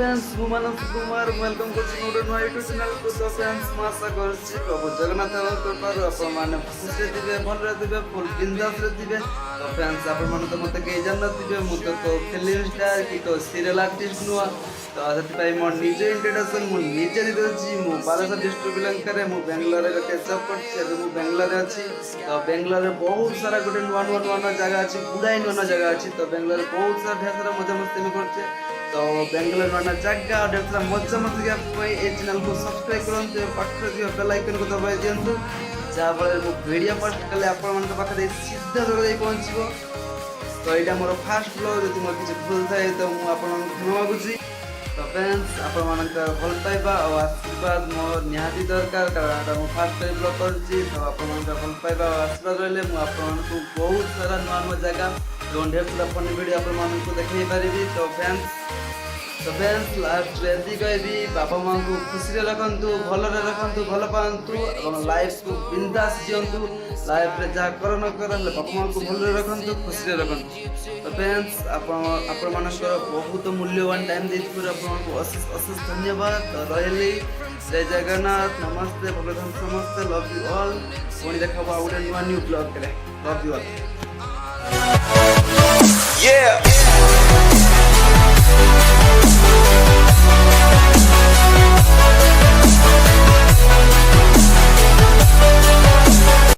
Friends मानस Kumar welcome कर नुआ YouTube channel को। तो फ्रेंड्स मैं आशा कर प्रभु जगन्नाथ कृपार आपण खुशी थे भल थे फुल बिंदास थे। तो फ्रेंड्स आपण तो मत कई जान थे मुझे तो फिल्म स्टार कि तो सीरियल आर्टिस्ट नुआ। तो से मोर निज इंट्रोडक्शन मुझे देदी मु बालेश्वर डिस्ट्रिक्ट बिलंग करे मु बेंगलोर गोटे जॉब कर बेंगलोर अच्छी। तो बेंगलोर बहुत सारा गोटे नुआ नुआ नुआ नुआ जगह अच्छी गुड़ाई नुआ नुआ जगह अच्छी। तो बेंगलोर बहुत सारा ढेर सारा मजा मस्ती में करछे। तो बेंगलोर नुआ जगह ढेर सारा मजा मस्ती ये चैनल को सब्सक्राइब करते पाखे बेल आइकन को दबाई दिंतु जहाँफल वीडियो पोस्ट कले आपे सीधा जगह पहुँचो। तो यहाँ मोर फास्ट ब्लॉग जब मोर किसी भूल थाए तो मुझे क्षमा मागुची। तो फ्रेंड्स आपण भल पाइबा और आशीर्वाद मोर निहाती दरकार कारण मुझे फास्ट टाइम ब्लॉग करुच्ची। तो आपण भल पाइबा और आशीर्वाद रही मुझे बहुत सारा नुआ नुआ जगह ढेर सारा फनी वीडियो आपको देखी पारि। तो फ्रेंड्स लास्ट एति कहबी बापा माँ को खुशी रखु भलरे रखु भल पातु और लाइफ को बिंदास जीवंतु लाइफ में जहाँ कर न कर बापा माँ को भलरे रखु खुशी रखु। तो फ्रेंड्स आपण मानकर बहुत मूल्यवान टाइम देको अशेष अशेष धन्यवाद। तो रही जय जगन्नाथ नमस्ते भगवान समस्ते लव यू ऑल पुणी देखा गोटे नुआ new blog love you all.